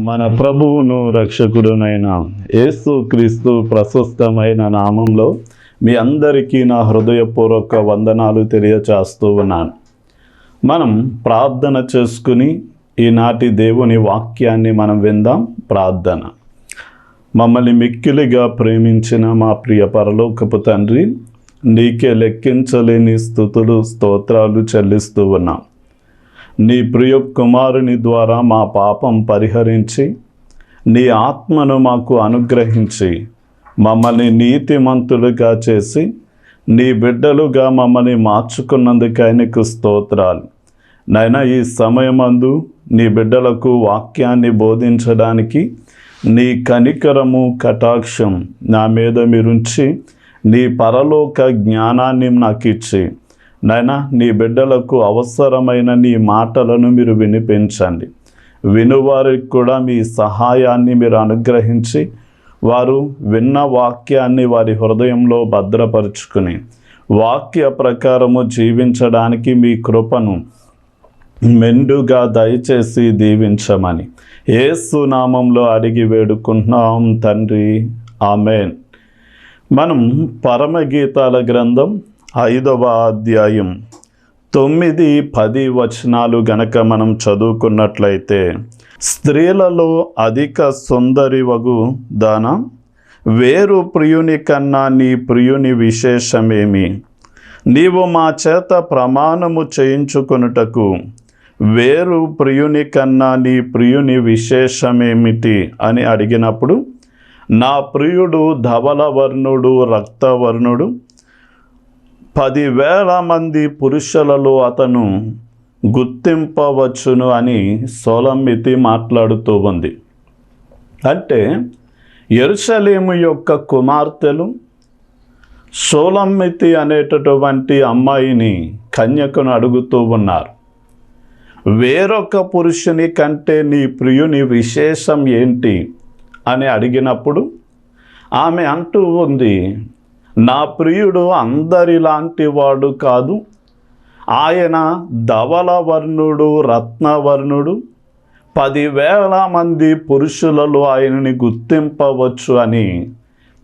మన ప్రభువును రక్షకుడునైన యేసు క్రీస్తు ప్రశస్తమైన నామంలో మీ అందరికీ నా హృదయపూర్వక వందనాలు తెలియచేస్తూ ఉన్నాను. మనం ప్రార్థన చేసుకుని ఈనాటి దేవుని వాక్యాన్ని మనం విందాం. ప్రార్థన. మమ్మల్ని మిక్కిలిగా ప్రేమించిన మా ప్రియ పరలోకపు తండ్రి, నీకే లెక్కించలేని స్తుతులు స్తోత్రాలు చెల్లిస్తూ ఉన్నాం. నీ ప్రియ కుమారుని ద్వారా మా పాపం పరిహరించి నీ ఆత్మను మాకు అనుగ్రహించి మమ్మల్ని నీతిమంతులుగా చేసి నీ బిడ్డలుగా మమ్మల్ని మార్చుకున్నందుకు ఆయనకు స్తోత్రాలు. నైనా ఈ సమయమందు నీ బిడ్డలకు వాక్యాన్ని బోధించడానికి నీ కనికరము కటాక్షం నా మీద మీరుంచి నీ పరలోక జ్ఞానాన్ని నాకు ఇచ్చి నాయనా నీ బిడ్డలకు అవసరమైన నీ మాటలను మీరు వినిపించండి. వినువారికి కూడా మీ సహాయాన్ని మీరు అనుగ్రహించి వారు విన్న వాక్యాన్ని వారి హృదయంలో భద్రపరుచుకుని వాక్య ప్రకారము జీవించడానికి మీ కృపను మెండుగా దయచేసి దీవించమని యేసు నామంలో అడిగి వేడుకుంటున్నాం తండ్రి, ఆమేన్. మనం పరమగీతాల గ్రంథం 5వ అధ్యాయం 9-10 వచనాలు గనక మనం చదువుకున్నట్లయితే, స్త్రీలలో అధిక సుందరివగు దాన, వేరు ప్రియుని కన్నా నీ ప్రియుని విశేషమేమి? నీవు మా చేత ప్రమాణము చేయించుకొనుటకు వేరు ప్రియుని కన్నా నీ ప్రియుని విశేషమేమిటి అని అడిగినప్పుడు, నా ప్రియుడు ధవలవర్ణుడు రక్తవర్ణుడు, 10,000 మంది పురుషులలో అతను గుర్తింపవచ్చును అని సొలొమోను మాట్లాడుతూ ఉంది. అంటే యెరూషలేము యొక్క కుమార్తెలు సొలొమోను అనేటటువంటి అమ్మాయిని కన్యకను అడుగుతూ ఉన్నారు. వేరొక పురుషుని కంటే నీ ప్రియుని విశేషం ఏంటి అని అడిగినప్పుడు ఆమె అంటూ ఉంది, నా ప్రియుడు అందరిలాంటి వాడు కాదు, ఆయన ధవలవర్ణుడు రత్నవర్ణుడు, 10,000 మంది పురుషులలో ఆయనని గుర్తింపవచ్చు అని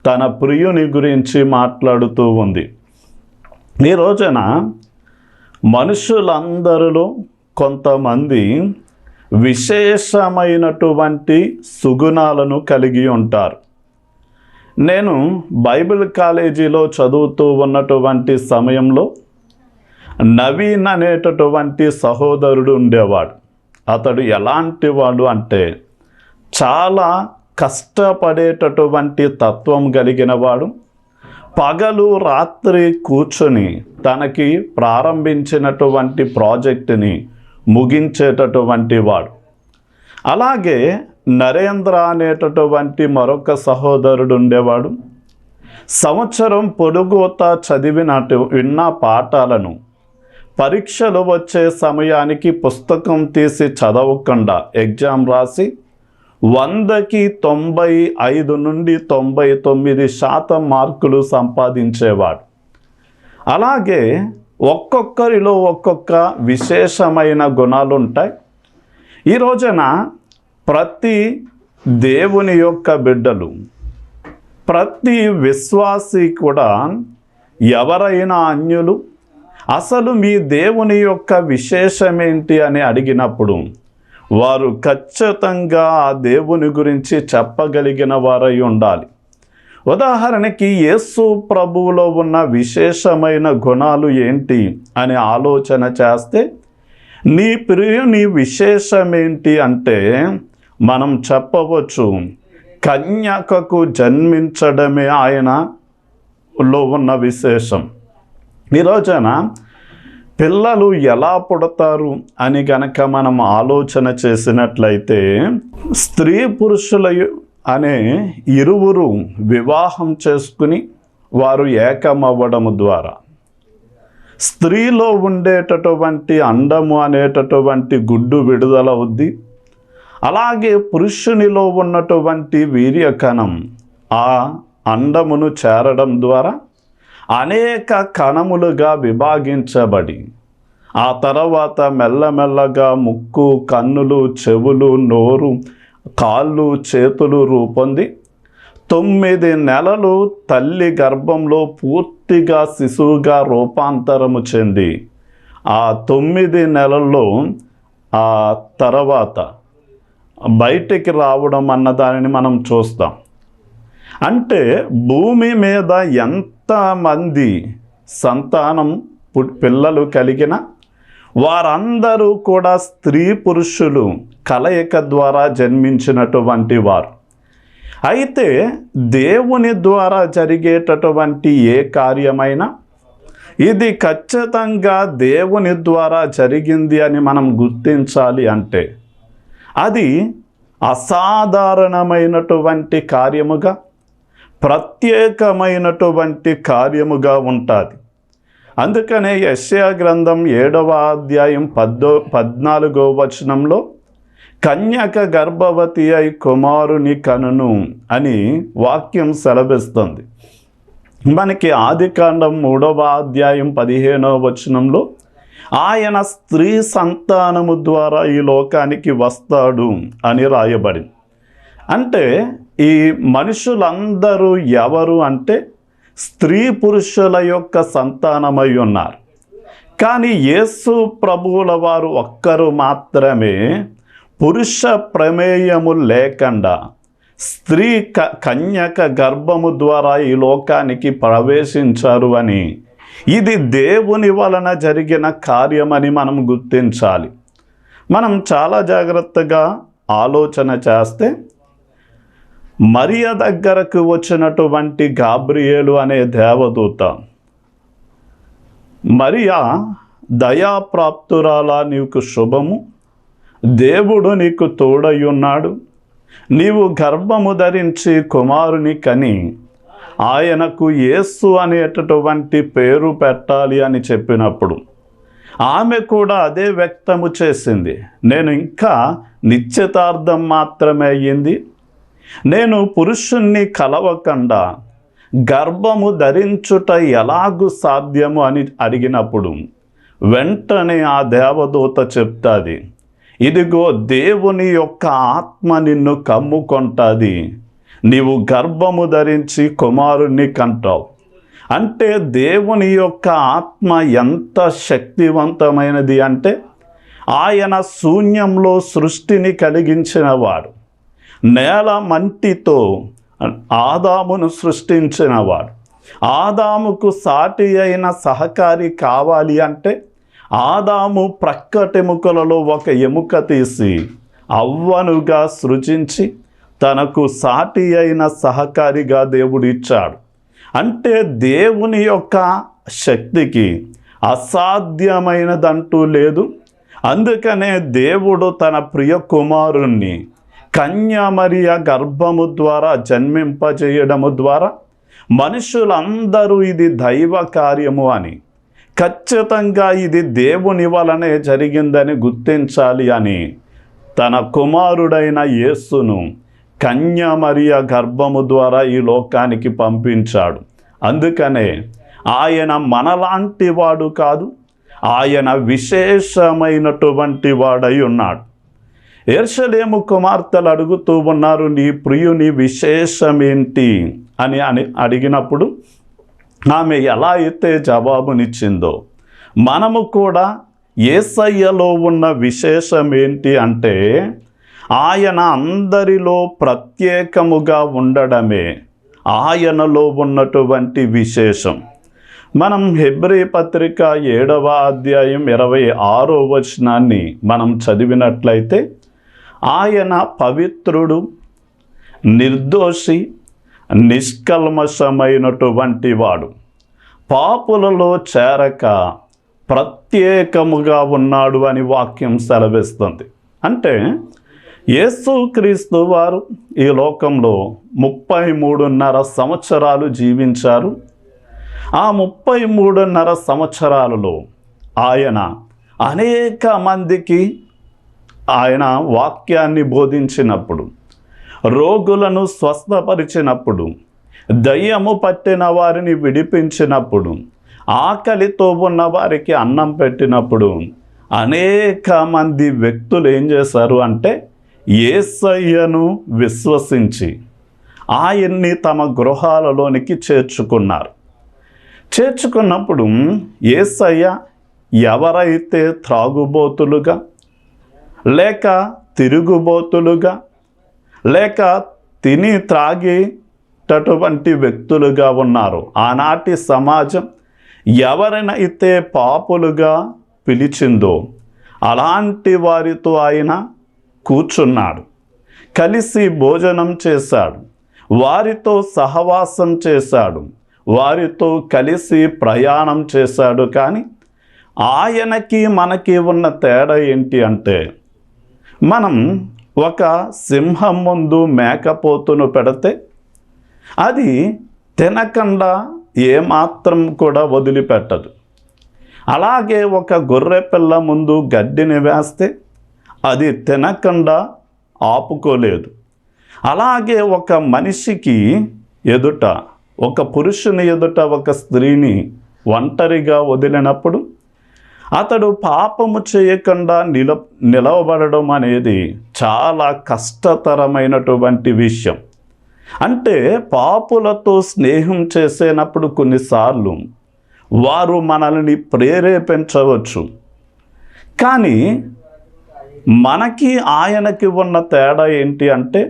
తన ప్రియుని గురించి మాట్లాడుతూ ఉంది. ఈ రోజున మనుషులందరిలో కొంతమంది విశేషమైనటువంటి సుగుణాలను కలిగి ఉంటారు. నేను బైబిల్ కాలేజీలో చదువుతూ ఉన్నటువంటి సమయంలో నవీన్ అనేటటువంటి సహోదరుడు ఉండేవాడు. అతడు ఎలాంటి వాడు అంటే చాలా కష్టపడేటటువంటి తత్వం కలిగిన వాడు. పగలు రాత్రి కూర్చొని తనకి ప్రారంభించినటువంటి ప్రాజెక్టుని ముగించేటటువంటి వాడు. అలాగే నరేంద్ర అనేటటువంటి మరొక సహోదరుడు ఉండేవాడు. సంవత్సరం పొడుగుతా విన్న పాఠాలను పరీక్షలు వచ్చే సమయానికి పుస్తకం తీసి చదవకుండా ఎగ్జామ్ రాసి 100కి 95 నుండి 99% మార్కులు సంపాదించేవాడు. అలాగే ఒక్కొక్కరిలో ఒక్కొక్క విశేషమైన గుణాలు ఉంటాయి. ఈ రోజున ప్రతి దేవుని యొక్క బిడ్డలు, ప్రతి విశ్వాసి కూడా ఎవరైనా అన్యులు అసలు మీ దేవుని యొక్క విశేషమేంటి అని అడిగినప్పుడు వారు ఖచ్చితంగా ఆ దేవుని గురించి చెప్పగలిగిన వారై ఉండాలి. ఉదాహరణకి యేసు ప్రభువులో ఉన్న విశేషమైన గుణాలు ఏంటి అని ఆలోచన చేస్తే, నీ ప్రియుని విశేషమేంటి అంటే మనం చెప్పవచ్చు, కన్యకకు జన్మించడమే ఆయనలో ఉన్న విశేషం. ఈ రోజున పిల్లలు ఎలా పుడతారు అని గనక మనం ఆలోచన చేసినట్లయితే, స్త్రీ పురుషుల అనే ఇరువురు వివాహం చేసుకుని వారు ఏకమవ్వడము ద్వారా స్త్రీలో ఉండేటటువంటి అండము అనేటటువంటి గుడ్డు విడుదలవుద్ది. అలాగే పురుషునిలో ఉన్నటువంటి వీర్యకణం ఆ అండమును చేరడం ద్వారా అనేక కణములుగా విభాగించబడి ఆ తర్వాత మెల్లమెల్లగా ముక్కు, కన్నులు, చెవులు, నోరు కాళ్ళు చేతులు రూపొంది 9 నెలలు తల్లి గర్భంలో పూర్తిగా శిశువుగా రూపాంతరము చెంది ఆ 9 నెలల్లో ఆ తర్వాత బయటికి రావడం అన్న దానిని మనం చూస్తాం. అంటే భూమి మీద ఎంతమంది సంతానం పిల్లలు కలిగిన వారందరూ కూడా స్త్రీ పురుషులు కలయిక ద్వారా జన్మించినటువంటి వారు. అయితే దేవుని ద్వారా జరిగేటటువంటి ఏ కార్యమైనా ఇది ఖచ్చితంగా దేవుని ద్వారా జరిగింది అని మనం గుర్తించాలి. అంటే అది అసాధారణమైనటువంటి కార్యముగా, ప్రత్యేకమైనటువంటి కార్యముగా ఉంటుంది. అందుకనే యెషయా గ్రంథం 7వ అధ్యాయం 14వ వచనంలో కన్యక గర్భవతి అయి కుమారుని కనును అని వాక్యం సెలవిస్తుంది. మనకి ఆదికాండం 3వ అధ్యాయం 15వ వచనంలో ఆయన స్త్రీ సంతానము ద్వారా ఈ లోకానికి వస్తాడు అని రాయబడింది. అంటే ఈ మనుషులందరూ ఎవరు అంటే స్త్రీ పురుషుల యొక్క సంతానమై ఉన్నారు. కానీ యేసు ప్రభువుల వారు ఒక్కరు మాత్రమే పురుష ప్రమేయము లేకుండా స్త్రీ కన్యక గర్భము ద్వారా ఈ లోకానికి ప్రవేశించారు అని, ఇది దేవుని వలన జరిగిన కార్యమని మనం గుర్తించాలి. మనం చాలా జాగ్రత్తగా ఆలోచన చేస్తే మరియ దగ్గరకు వచ్చినటువంటి గాబ్రియేలు అనే దేవదూత, మరియా దయాప్రాప్తురాలా నీకు శుభము, దేవుడు నీకు తోడయ్యున్నాడు, నీవు గర్భము ధరించి కుమారుని కని ఆయనకు యేసు అనేటటువంటి పేరు పెట్టాలి అని చెప్పినప్పుడు ఆమె కూడా అదే వ్యక్తము చేసింది. నేను ఇంకా నిశ్చితార్థం మాత్రమే అయ్యింది, నేను పురుషుణ్ణి కలవకుండా గర్భము ధరించుట ఎలాగు సాధ్యము అని అడిగినప్పుడు వెంటనే ఆ దేవదూత చెప్తాది, ఇదిగో దేవుని యొక్క ఆత్మ నిన్ను కమ్ముకొంటుంది, నీవు గర్భము ధరించి కుమారుణ్ణి కంటావు. అంటే దేవుని యొక్క ఆత్మ ఎంత శక్తివంతమైనది అంటే ఆయన శూన్యంలో సృష్టిని కలిగించినవాడు, నేల మంటితో ఆదామును సృష్టించినవాడు. ఆదాముకు సాటి అయిన సహకారి కావాలి అంటే ఆదాము ప్రక్కటెముకలలో ఒక ఎముక తీసి అవ్వనుగా సృజించి తనకు సాటి అయిన సహకారిగా దేవుడు ఇచ్చాడు. అంటే దేవుని యొక్క శక్తికి అసాధ్యమైనదంటూ లేదు. అందుకనే దేవుడు తన ప్రియ కుమారుణ్ణి కన్యామరియ గర్భము ద్వారా జన్మింపజేయడము ద్వారా మనుషులందరూ ఇది దైవ కార్యము అని, ఖచ్చితంగా ఇది దేవుని వలనే జరిగిందని గుర్తించాలి అని తన కుమారుడైన యేసును కన్యామరియ గర్భము ద్వారా ఈ లోకానికి పంపించాడు. అందుకనే ఆయన మనలాంటి వాడు కాదు, ఆయన విశేషమైనటువంటి వాడై ఉన్నాడు. యెరూషలేము కుమార్తెలు అడుగుతూ ఉన్నారు, నీ ప్రియుని విశేషమేంటి అని అడిగినప్పుడు ఆమె ఎలా అయితే జవాబునిచ్చిందో మనము కూడా యేసయ్యలో ఉన్న విశేషం ఏంటి అంటే ఆయన అందరిలో ప్రత్యేకముగా ఉండడమే ఆయనలో ఉన్నటువంటి విశేషం. మనం హెబ్రీ పత్రిక 7వ అధ్యాయం 26వ వచనాన్ని మనం చదివినట్లయితే ఆయన పవిత్రుడు, నిర్దోషి, నిష్కల్మషమైనటువంటి వాడు, పాపులలో చేరక ప్రత్యేకముగా ఉన్నాడు అని వాక్యం సెలవిస్తుంది. అంటే యేసుక్రీస్తు వారు ఈ లోకంలో 33.5 సంవత్సరాలు జీవించారు. ఆ 33.5 సంవత్సరాలలో ఆయన అనేక మందికి ఆయన వాక్యాన్ని బోధించినప్పుడు, రోగులను స్వస్థపరిచినప్పుడు, దయ్యము పట్టిన వారిని విడిపించినప్పుడు, ఆకలితో ఉన్న వారికి అన్నం పెట్టినప్పుడు అనేక మంది వ్యక్తులు ఏం చేశారు అంటే యేసయ్యను విశ్వసించి ఆయన్ని తమ గృహాలలోనికి చేర్చుకున్నారు. చేర్చుకున్నప్పుడు యేసయ్య ఎవరైతే త్రాగుబోతులుగా, లేక తిరుగుబోతులుగా, లేక తిని త్రాగేటటువంటి వ్యక్తులుగా ఉన్నారు, ఆనాటి సమాజం ఎవరినైతే పాపులుగా పిలిచిందో అలాంటి వారితో ఆయన కూర్చున్నాడు, కలిసి భోజనం చేశాడు, వారితో సహవాసం చేశాడు, వారితో కలిసి ప్రయాణం చేశాడు. కానీ ఆయనకి మనకి ఉన్న తేడా ఏంటి అంటే, మనం ఒక సింహం ముందు మేకపోతును పెడితే అది తినకుండా ఏమాత్రం కూడా వదిలిపెట్టదు. అలాగే ఒక గొర్రె పిల్ల ముందు గడ్డిని వేస్తే అది తినకుండా ఆపుకోలేదు. అలాగే ఒక మనిషికి ఎదుట, ఒక పురుషుని ఎదుట ఒక స్త్రీని ఒంటరిగా వదిలినప్పుడు అతడు పాపము చేయకుండా నిలవబడడం అనేది చాలా కష్టతరమైనటువంటి విషయం. అంటే పాపులతో స్నేహం చేసేటప్పుడు కొన్నిసార్లు వారు మనల్ని ప్రేరేపించవచ్చు, కానీ మనకి ఆయనకి ఉన్న తేడా ఏంటి అంటే,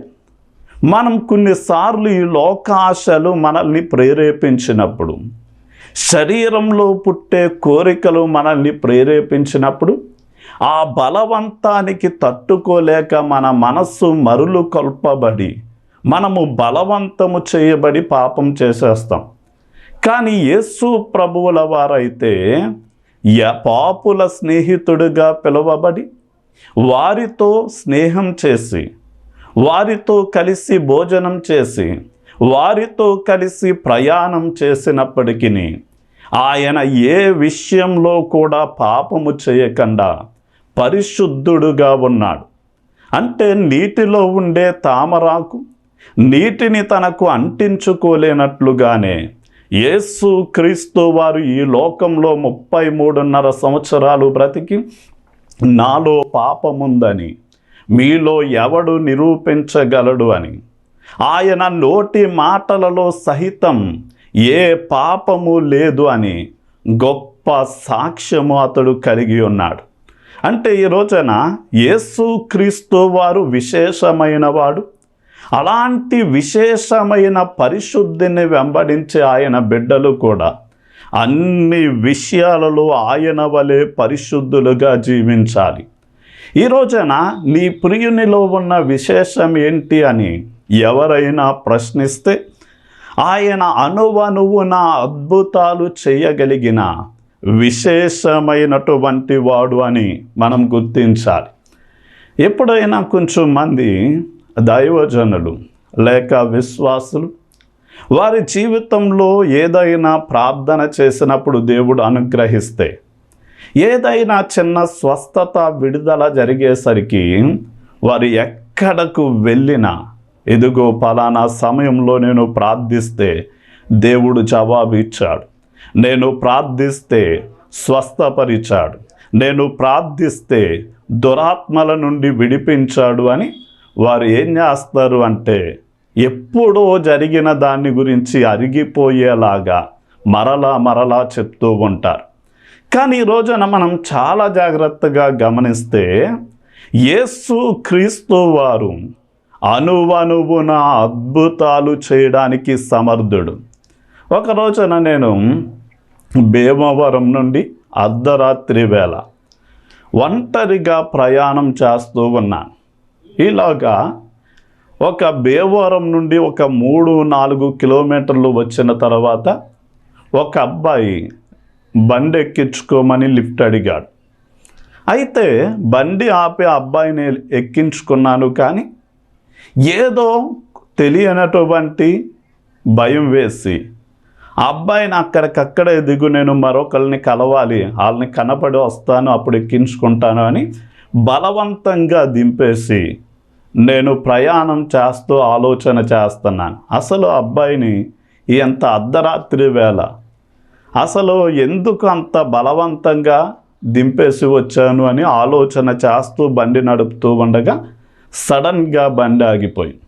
మనం కొన్నిసార్లు ఈ లోకాశలు మనల్ని ప్రేరేపించినప్పుడు, శరీరంలో పుట్టే కోరికలు మనల్ని ప్రేరేపించినప్పుడు, ఆ బలవంతానికి తట్టుకోలేక మన మనస్సు మరులు కొల్పబడి మనము బలవంతము చేయబడి పాపం చేసేస్తాం. కానీ యేసు ప్రభువుల వారైతే పాపుల స్నేహితుడిగా పిలువబడి వారితో స్నేహం చేసి, వారితో కలిసి భోజనం చేసి, వారితో కలిసి ప్రయాణం చేసినప్పటికీ ఆయన ఏ విషయంలో కూడా పాపము చేయకుండా పరిశుద్ధుడుగా ఉన్నాడు. అంటే నీటిలో ఉండే తామరాకు నీటిని తనకు అంటించుకోలేనట్లుగానే యేసు క్రీస్తు వారు ఈ లోకంలో 33.5 సంవత్సరాలు బ్రతికి నాలో పాపముందని మీలో ఎవడు నిరూపించగలడు అని ఆయన నోటి మాటలలో సహితం ఏ పాపము లేదు అని గొప్ప సాక్ష్యము అతడు కలిగి ఉన్నాడు. అంటే ఈ రోజున యేసు క్రీస్తు వారు విశేషమైన వాడు. అలాంటి విశేషమైన పరిశుద్ధిని వెంబడించే ఆయన బిడ్డలు కూడా అన్ని విషయాలలో ఆయన వలె పరిశుద్ధులుగా జీవించాలి. ఈ రోజున నీ ప్రియునిలో ఉన్న విశేషం ఏంటి అని ఎవరైనా ప్రశ్నిస్తే, ఆయన అణువణువున అద్భుతాలు చేయగలిగిన విశేషమైనటువంటి వాడు అని మనం గుర్తించాలి. ఎప్పుడైనా కొంచెం మంది దైవజనులు లేక విశ్వాసులు వారి జీవితంలో ఏదైనా ప్రార్థన చేసినప్పుడు దేవుడు అనుగ్రహిస్తే, ఏదైనా చిన్న స్వస్థత విడుదల జరిగేసరికి వారు ఎక్కడకు వెళ్ళినా, ఇదిగో పలానా సమయంలో నేను ప్రార్థిస్తే దేవుడు జవాబు ఇచ్చాడు, నేను ప్రార్థిస్తే స్వస్థపరిచాడు, నేను ప్రార్థిస్తే దురాత్మల నుండి విడిపించాడు అని వారు ఏం చేస్తారు అంటే, ఎప్పుడో జరిగిన దాన్ని గురించి అరిగిపోయేలాగా మరలా చెప్తూ ఉంటారు. కానీ ఈ రోజున మనం చాలా జాగ్రత్తగా గమనిస్తే యేసు క్రీస్తు వారు అణువణువున అద్భుతాలు చేయడానికి సమర్థుడు. ఒక రోజున నేను భీమవరం నుండి అర్ధరాత్రి వేళ ఒంటరిగా ప్రయాణం చేస్తూ ఉన్నాను. ఇలాగా ఒక భీమవరం నుండి ఒక 3-4 కిలోమీటర్లు వచ్చిన తర్వాత ఒక అబ్బాయి బండి ఎక్కించుకోమని లిఫ్ట్ అడిగాడు. అయితే బండి ఆపి అబ్బాయిని ఎక్కించుకున్నాను, కానీ ఏదో తెలియనటువంటి భయం వేసి ఆ అబ్బాయిని అక్కడికక్కడే దిగు, నేను మరొకరిని కలవాలి, వాళ్ళని కనపడి వస్తాను, అప్పుడు ఎక్కించుకుంటాను అని బలవంతంగా దింపేసి నేను ప్రయాణం చేస్తూ ఆలోచన చేస్తున్నాను, అసలు అబ్బాయిని ఎంత అర్ధరాత్రి వేళ అసలు ఎందుకు అంత బలవంతంగా దింపేసి వచ్చాను అని ఆలోచన చేస్తూ బండి నడుపుతూ ఉండగా సడన్గా బండి ఆగిపోయింది.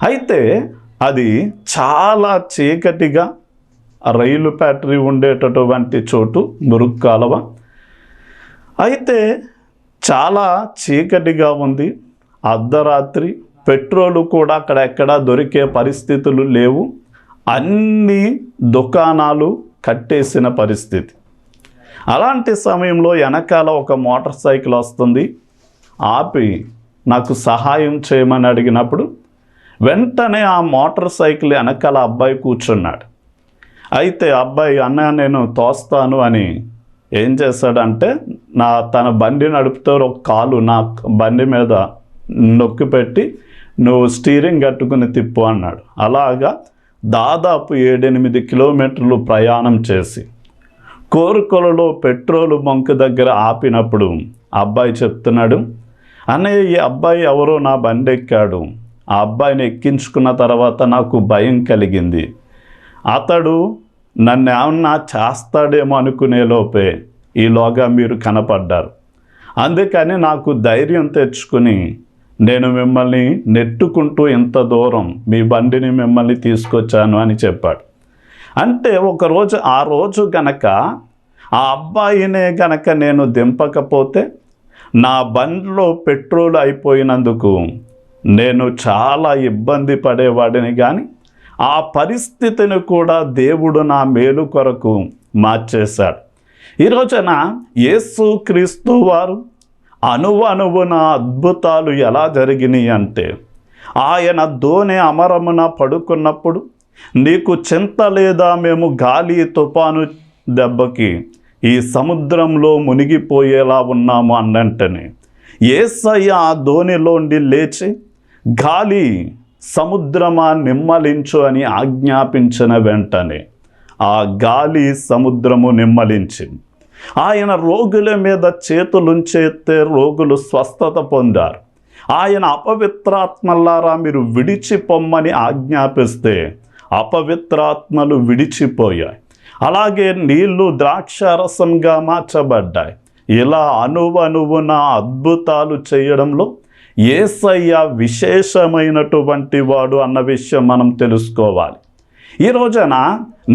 అయితే అది చాలా చీకటిగా రైలు ఫ్యాక్టరీ ఉండేటటువంటి చోటు, మురుగు కాలువ. అయితే చాలా చీకటిగా ఉంది, అర్ధరాత్రి, పెట్రోలు కూడా అక్కడెక్కడ దొరికే పరిస్థితులు లేవు, అన్ని దుకాణాలు కట్టేసిన పరిస్థితి. అలాంటి సమయంలో వెనకాల ఒక మోటార్ సైకిల్ వస్తుంది. ఆపి నాకు సహాయం చేయమని అడిగినప్పుడు వెంటనే ఆ మోటార్ సైకిల్ వెనకాల అబ్బాయి కూర్చున్నాడు. అయితే అబ్బాయి, అన్న నేను తోస్తాను అని ఏం చేశాడంటే తన బండి నడుపుతూ ఒక కాలు నా బండి మీద నొక్కి పెట్టి నువ్వు స్టీరింగ్ కట్టుకుని తిప్పు అన్నాడు. అలాగా దాదాపు 7-8 కిలోమీటర్లు ప్రయాణం చేసి కోరుకొలలో పెట్రోలు బంక్ దగ్గర ఆపినప్పుడు అబ్బాయి చెప్తున్నాడు, అన్నయ్య ఈ అబ్బాయి ఎవరో నా బండి ఎక్కాడు. ఆ అబ్బాయిని ఎక్కించుకున్న తర్వాత నాకు భయం కలిగింది. అతడు నన్ను ఏమన్నా చేస్తాడేమో అనుకునే లోపే ఈలోగా మీరు కనపడ్డారు. అందుకని నాకు ధైర్యం తెచ్చుకుని నేను మిమ్మల్ని నెట్టుకుంటూ ఇంత దూరం మీ బండిని మిమ్మల్ని తీసుకొచ్చాను అని చెప్పాడు. అంటే ఒకరోజు ఆ రోజు గనక ఆ అబ్బాయినే గనక నేను దింపకపోతే నా బండిలో పెట్రోల్ అయిపోయినందుకు నేను చాలా ఇబ్బంది పడేవాడిని. కానీ ఆ పరిస్థితిని కూడా దేవుడు నా మేలు కొరకు మార్చేశాడు. ఈ రోజున యేసుక్రీస్తు వారు అణువణువున అద్భుతాలు ఎలా జరిగినాయి అంటే, ఆయన దోణి అమరమున పడుకున్నప్పుడు నీకు చింత లేదా, మేము గాలి తుఫాను దెబ్బకి ఈ సముద్రంలో మునిగిపోయేలా ఉన్నాము అన్నంటనే యేసయ్య ఆ దోణిలోండి లేచి గాలి సముద్రమా నిమ్మలించు అని ఆజ్ఞాపించిన వెంటనే ఆ గాలి సముద్రము నిమ్మలించింది. ఆయన రోగుల మీద చేతులుంచేస్తే రోగులు స్వస్థత పొందారు. ఆయన అపవిత్రాత్మలారా మీరు విడిచిపోమ్మని ఆజ్ఞాపిస్తే అపవిత్రాత్మలు విడిచిపోయాయి. అలాగే నీళ్లు ద్రాక్షారసంగా మార్చబడ్డాయి. ఇలా అణువణువున అద్భుతాలు చేయడంలో యేసయ్య విశేషమైనటువంటి వాడు అన్న విషయం మనం తెలుసుకోవాలి. ఈ రోజున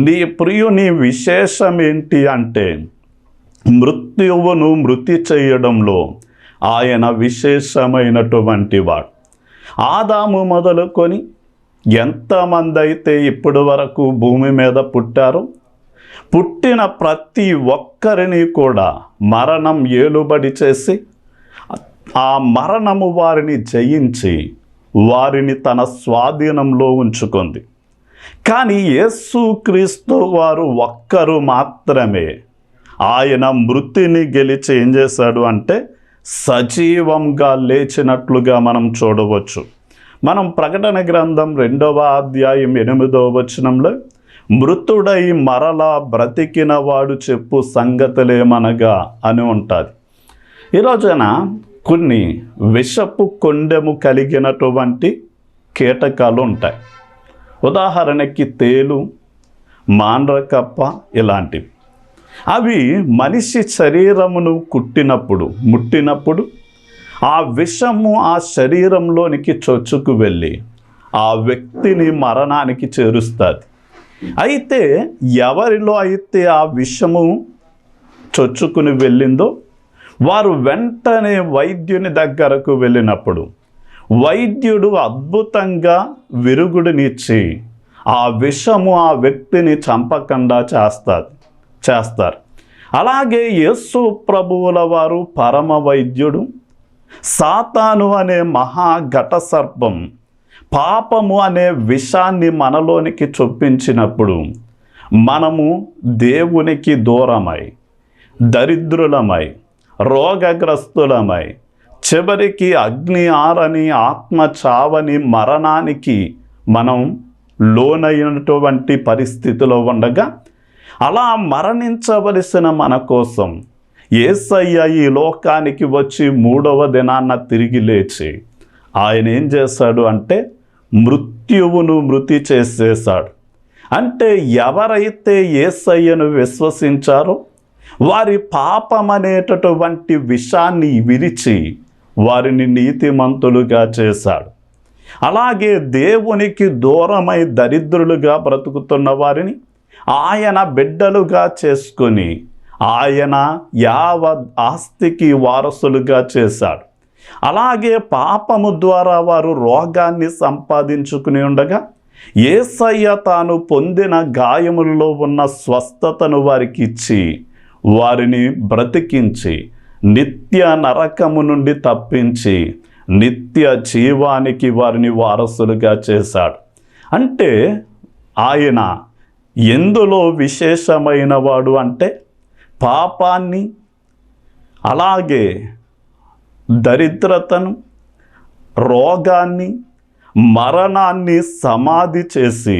నీ ప్రియుని విశేషం ఏంటి అంటే, మృత్యువును మృతి చేయడంలో ఆయన విశేషమైనటువంటి వాడు. ఆదాము మొదలుకొని ఎంతమంది అయితే ఇప్పటి వరకు భూమి మీద పుట్టారో, పుట్టిన ప్రతి ఒక్కరిని కూడా మరణం ఏలుబడి చేసి ఆ మరణము వారిని జయించి వారిని తన స్వాధీనంలో ఉంచుకుంది. కానీ యేసుక్రీస్తు వారు ఒక్కరు మాత్రమే ఆయన మృతిని గెలిచి ఏం చేశాడు అంటే సజీవంగా లేచినట్లుగా మనం చూడవచ్చు. మనం ప్రకటన గ్రంథం 2వ అధ్యాయం 8వ వచనంలో మృతుడై మరలా బ్రతికిన వాడు చెప్పు సంగతులేమనగా అని ఉంటుంది. ఈ రోజున కొన్ని విషపు కొండెము కలిగినటువంటి కీటకాలు ఉంటాయి. ఉదాహరణకి తేలు, మాండ్రకప్ప ఇలాంటివి. అవి మనిషి శరీరమును ముట్టినప్పుడు ఆ విషము ఆ శరీరంలోనికి చొచ్చుకు వెళ్ళి ఆ వ్యక్తిని మరణానికి చేరుస్తుంది. అయితే ఎవరిలో అయితే ఆ విషము చొచ్చుకుని వెళ్ళిందో వారు వెంటనే వైద్యుని దగ్గరకు వెళ్ళినప్పుడు వైద్యుడు అద్భుతంగా విరుగుడునిచ్చి ఆ విషము ఆ వ్యక్తిని చంపకుండా చేస్తారు. అలాగే యేసు ప్రభువుల వారు పరమ వైద్యుడు. సాతాను అనే మహా ఘట సర్పం పాపము అనే విషాన్ని మనలోనికి చొప్పించినప్పుడు మనము దేవునికి దూరమై, దరిద్రులమై, రోగగ్రస్తులమై, చివరికి అగ్ని ఆరని ఆత్మ చావని మరణానికి మనం లోనైనటువంటి పరిస్థితిలో ఉండగా, అలా మరణించవలసిన మన కోసం యేసయ్య ఈ లోకానికి వచ్చి 3వ దినాన తిరిగి లేచి ఆయన ఏం చేశాడు అంటే మృత్యువును మృతి చేసేశాడు. అంటే ఎవరైతే యేసయ్యను విశ్వసించారో వారి పాపమనేటటువంటి విషాన్ని విరిచి వారిని నీతిమంతులుగా చేశాడు. అలాగే దేవునికి దూరమై దరిద్రులుగా బ్రతుకుతున్న వారిని ఆయన బిడ్డలుగా చేసుకొని ఆయన యావత్ ఆస్తికి వారసులుగా చేశాడు. అలాగే పాపము ద్వారా వారు రోగాన్ని సంపాదించుకుని ఉండగా యేసయ్య తాను పొందిన గాయములలో ఉన్న స్వస్థతను వారికి ఇచ్చి వారిని బ్రతికించి నిత్య నరకము నుండి తప్పించి నిత్య జీవానికి వారిని వారసులుగా చేశాడు. అంటే ఆయన ఎందులో విశేషమైన వాడు అంటే పాపాన్ని, అలాగే దరిద్రతను, రోగాన్ని, మరణాన్ని సమాధి చేసి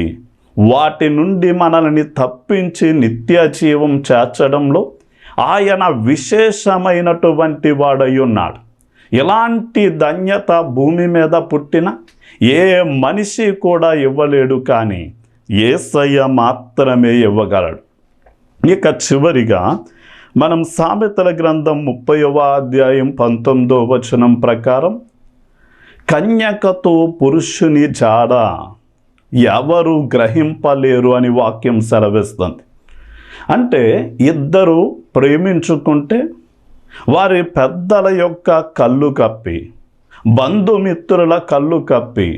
వాటి నుండి మనల్ని తప్పించి నిత్య జీవం చేర్చడంలో ఆయన విశేషమైనటువంటి వాడై ఉన్నాడు. ఇలాంటి ధన్యత భూమి మీద పుట్టిన ఏ మనిషి కూడా ఇవ్వలేడు, కానీ యేసయ్య మాత్రమే ఇవ్వగలడు. ఇక చివరిగా మనం సామెతల గ్రంథం 30వ అధ్యాయం 19వ వచనం ప్రకారం కన్యకతో పురుషుని జాడ ఎవరు గ్రహింపలేరు అని వాక్యం సెలవిస్తుంది. అంటే ఇద్దరు ప్రేమించుకుంటే వారి పెద్దల యొక్క కళ్ళు కప్పి, బంధుమిత్రుల కళ్ళు కప్పి,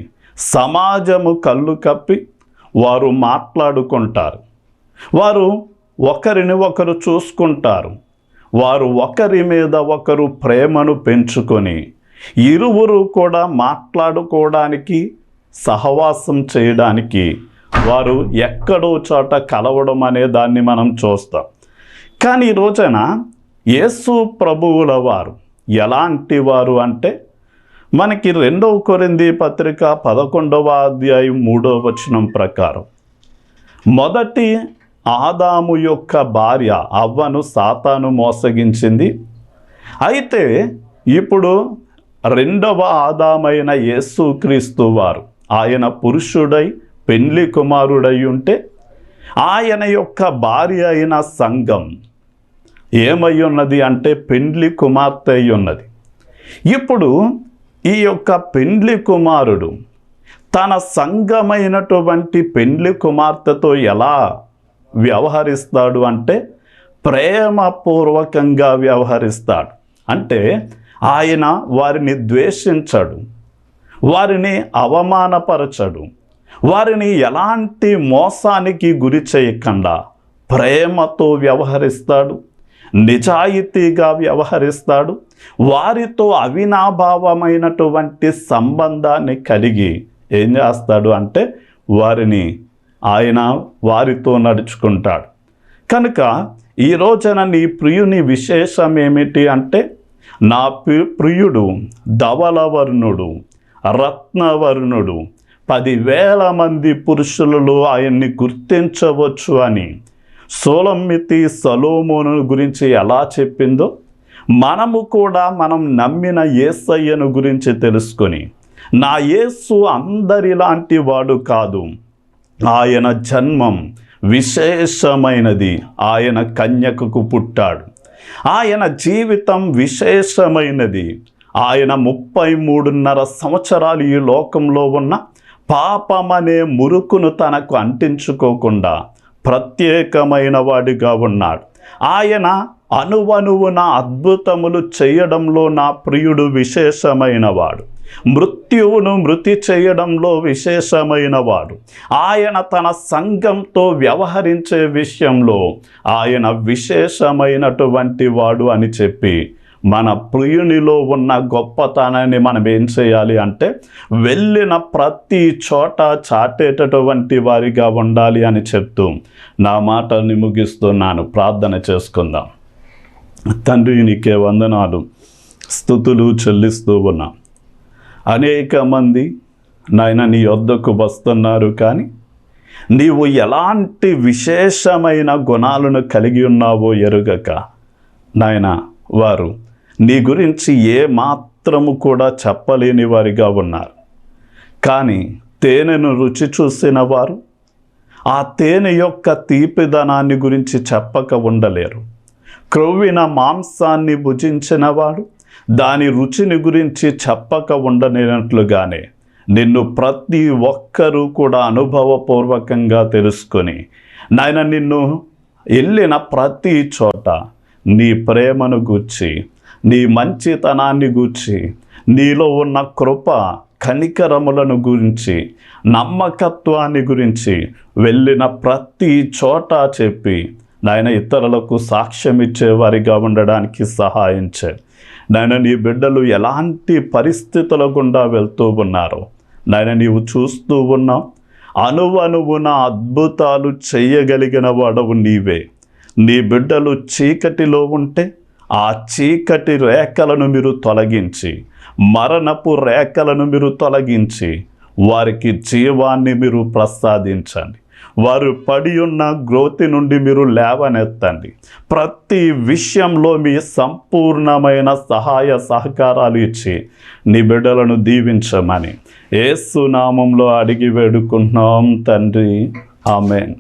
సమాజము కళ్ళు కప్పి వారు మాట్లాడుకుంటారు. వారు ఒకరిని ఒకరు చూసుకుంటారు. వారు ఒకరి మీద ఒకరు ప్రేమను పెంచుకొని ఇరువురు కూడా మాట్లాడుకోవడానికి, సహవాసం చేయడానికి వారు ఎక్కడో చోట కలవడం అనే దాన్ని మనం చూస్తాం. కానీ ఈ రోజున యేసు ప్రభువుల వారు ఎలాంటి వారు అంటే మనకి 2వ కొరింథీ పత్రిక 11వ అధ్యాయం 3వ వచనం ప్రకారం మొదటి ఆదాము యొక్క భార్య అవ్వను సాతాను మోసగించింది. అయితే ఇప్పుడు 2వ ఆదామైన యేసుక్రీస్తు వారు ఆయన పురుషుడై పెండ్లి కుమారుడై ఉంటే ఆయన యొక్క భార్య అయిన సంఘం ఏమై ఉన్నది అంటే పెండ్లి కుమార్తె అయి ఉన్నది. ఇప్పుడు ఈ యొక్క పెండ్లి కుమారుడు తన సంఘమైనటువంటి పెండ్లి కుమార్తెతో ఎలా వ్యవహరిస్తాడు అంటే ప్రేమపూర్వకంగా వ్యవహరిస్తాడు. అంటే ఆయన వారిని ద్వేషించడు, వారిని అవమానపరచడు, వారిని ఎలాంటి మోసానికి గురి చేయకుండా ప్రేమతో వ్యవహరిస్తాడు, నిజాయితీగా వ్యవహరిస్తాడు. వారితో అవినాభావమైనటువంటి సంబంధాన్ని కలిగి ఏం చేస్తాడు అంటే వారిని ఆయన వారితో నడుచుకుంటాడు. కనుక ఈ రోజున నీ ప్రియుని విశేషం ఏమిటి అంటే నా ప్రియుడు ధవలవర్ణుడు, రత్నవర్ణుడు, 10,000 మంది పురుషులలో ఆయన్ని గుర్తించవచ్చు అని సొలొమితి సొలొమోను గురించి ఎలా చెప్పిందో మనము కూడా మనం నమ్మిన యేసయ్యను గురించి తెలుసుకొని నా యేసు అందరిలాంటి వాడు కాదు, ఆయన జన్మం విశేషమైనది, ఆయన కన్యకకు పుట్టాడు, ఆయన జీవితం విశేషమైనది, ఆయన 33.5 సంవత్సరాలు ఈ లోకంలో ఉన్న పాపమనే మురుకును తనకు అంటించుకోకుండా ప్రత్యేకమైన వాడిగా ఉన్నాడు. ఆయన అణువణువున అద్భుతములు చేయడంలో నా ప్రియుడు విశేషమైన వాడు, మృత్యువును మృతి చేయడంలో విశేషమైన వాడు, ఆయన తన సంఘంతో వ్యవహరించే విషయంలో ఆయన విశేషమైనటువంటి వాడు అని చెప్పి మన ప్రియునిలో ఉన్న గొప్పతనాన్ని మనం ఏం చేయాలి అంటే వెళ్ళిన ప్రతి చోట చాటేటటువంటి వారిగా ఉండాలి అని చెప్తూ నా మాటల్ని ముగిస్తున్నాను. ప్రార్థన చేసుకుందాం. తండ్రి, నీకే వందనాలు, స్తుతులు చెల్లిస్తూ ఉన్నాం. అనేక మంది నాయన నీ వద్దకు వస్తున్నారు, కానీ నీవు ఎలాంటి విశేషమైన గుణాలను కలిగి ఉన్నావో ఎరుగక నాయన వారు నీ గురించి ఏ మాత్రము కూడా చెప్పలేని వారిగా ఉన్నారు. కానీ తేనెను రుచి చూసిన వారు ఆ తేనె యొక్క తీపిదనాన్ని గురించి చెప్పక ఉండలేరు. క్రొవ్విన మాంసాన్ని భుజించిన వాడు దాని రుచిని గురించి చెప్పక ఉండలేనట్లుగానే నిన్ను ప్రతి ఒక్కరూ కూడా అనుభవపూర్వకంగా తెలుసుకొని నాయన నిన్ను వెళ్ళిన ప్రతి చోట నీ ప్రేమను గూర్చి, నీ మంచితనాన్ని గూర్చి, నీలో ఉన్న కృప కనికరములను గురించి, నమ్మకత్వాన్ని గురించి వెళ్ళిన ప్రతి చోట చెప్పి నాయన ఇతరులకు సాక్ష్యం ఇచ్చేవారిగా ఉండడానికి సహాయం చేయి. నాయన నీ బిడ్డలు ఎలాంటి పరిస్థితుల గుండా వెళ్తూ ఉన్నారో నాయన నీవు చూస్తూ ఉన్నావు. అణువణువున అద్భుతాలు చేయగలిగిన వాడవు నీవే. నీ బిడ్డలు చీకటిలో ఉంటే ఆ చీకటి రేఖలను మీరు తొలగించి, మరణపు రేఖలను మీరు తొలగించి వారికి జీవాన్ని మీరు ప్రసాదించండి. వారు పడి ఉన్న గ్రోతి నుండి మీరు లేవనెత్తండి. ప్రతి విషయంలో మీ సంపూర్ణమైన సహాయ సహకారాలు ఇచ్చి నీ బిడ్డలను దీవించమని యేసు నామంలో అడిగి వేడుకుంటున్నాం తండ్రి. ఆమేన్.